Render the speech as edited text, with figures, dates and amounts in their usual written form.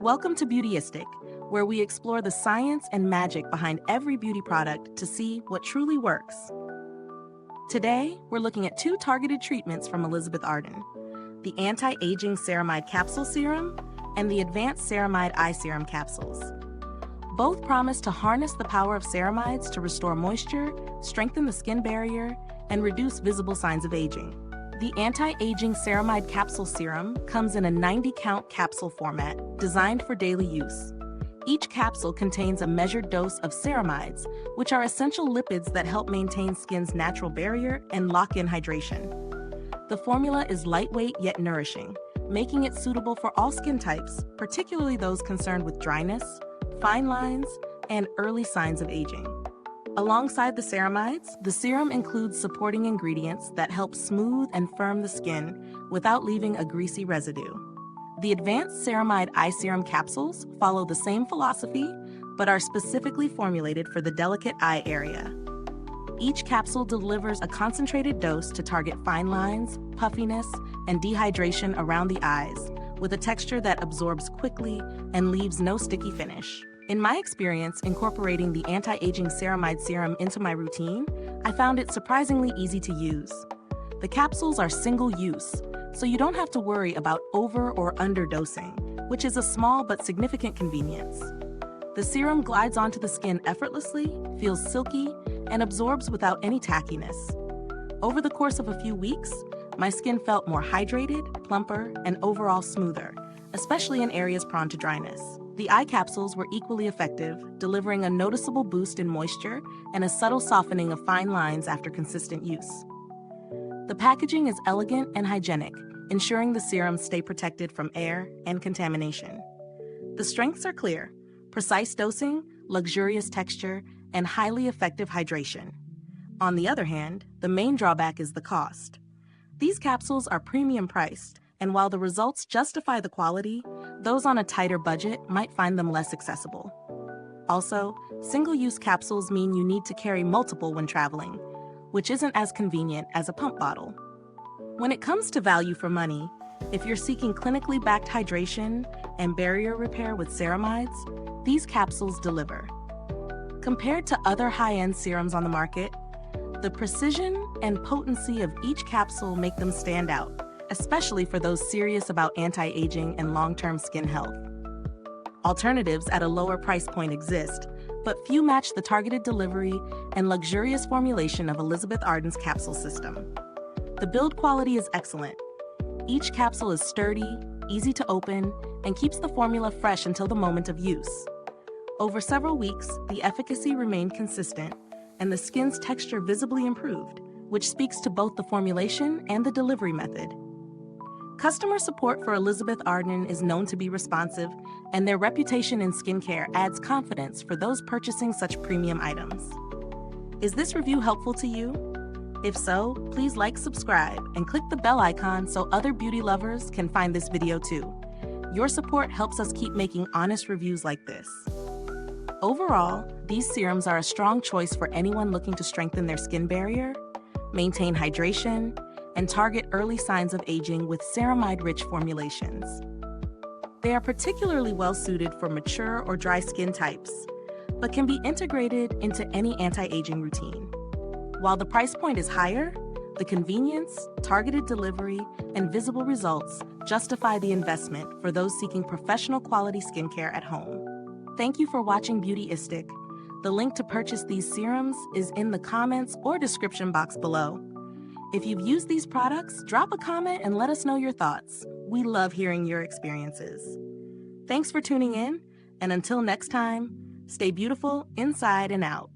Welcome to Beautyistic, where we explore the science and magic behind every beauty product to see what truly works. Today, we're looking at two targeted treatments from Elizabeth Arden, the Anti-Aging Ceramide Capsule Serum and the Advanced Ceramide Eye Serum Capsules. Both promise to harness the power of ceramides to restore moisture, strengthen the skin barrier, and reduce visible signs of aging. The Anti-Aging Ceramide Capsule Serum comes in a 90-count capsule format designed for daily use. Each capsule contains a measured dose of ceramides, which are essential lipids that help maintain skin's natural barrier and lock in hydration. The formula is lightweight yet nourishing, making it suitable for all skin types, particularly those concerned with dryness, fine lines, and early signs of aging. Alongside the ceramides, the serum includes supporting ingredients that help smooth and firm the skin without leaving a greasy residue. The Advanced Ceramide Eye Serum Capsules follow the same philosophy, but are specifically formulated for the delicate eye area. Each capsule delivers a concentrated dose to target fine lines, puffiness, and dehydration around the eyes, with a texture that absorbs quickly and leaves no sticky finish. In my experience incorporating the Anti-Aging Ceramide Serum into my routine, I found it surprisingly easy to use. The capsules are single-use, so you don't have to worry about over- or underdosing, which is a small but significant convenience. The serum glides onto the skin effortlessly, feels silky, and absorbs without any tackiness. Over the course of a few weeks, my skin felt more hydrated, plumper, and overall smoother, especially in areas prone to dryness. The eye capsules were equally effective, delivering a noticeable boost in moisture and a subtle softening of fine lines after consistent use. The packaging is elegant and hygienic, ensuring the serums stay protected from air and contamination. The strengths are clear: precise dosing, luxurious texture, and highly effective hydration. On the other hand, the main drawback is the cost. These capsules are premium priced, and while the results justify the quality, those on a tighter budget might find them less accessible. Also, single-use capsules mean you need to carry multiple when traveling, which isn't as convenient as a pump bottle. When it comes to value for money, if you're seeking clinically backed hydration and barrier repair with ceramides, these capsules deliver. Compared to other high-end serums on the market, the precision and potency of each capsule make them stand out, especially for those serious about anti-aging and long-term skin health. Alternatives at a lower price point exist, but few match the targeted delivery and luxurious formulation of Elizabeth Arden's capsule system. The build quality is excellent. Each capsule is sturdy, easy to open, and keeps the formula fresh until the moment of use. Over several weeks, the efficacy remained consistent, and the skin's texture visibly improved, which speaks to both the formulation and the delivery method. Customer support for Elizabeth Arden is known to be responsive, and their reputation in skincare adds confidence for those purchasing such premium items. Is this review helpful to you? If so, please like, subscribe, and click the bell icon so other beauty lovers can find this video too. Your support helps us keep making honest reviews like this. Overall, these serums are a strong choice for anyone looking to strengthen their skin barrier, maintain hydration, and target early signs of aging with ceramide-rich formulations. They are particularly well-suited for mature or dry skin types, but can be integrated into any anti-aging routine. While the price point is higher, the convenience, targeted delivery, and visible results justify the investment for those seeking professional quality skincare at home. Thank you for watching Beautyistic. The link to purchase these serums is in the comments or description box below. If you've used these products, drop a comment and let us know your thoughts. We love hearing your experiences. Thanks for tuning in, and until next time, stay beautiful inside and out.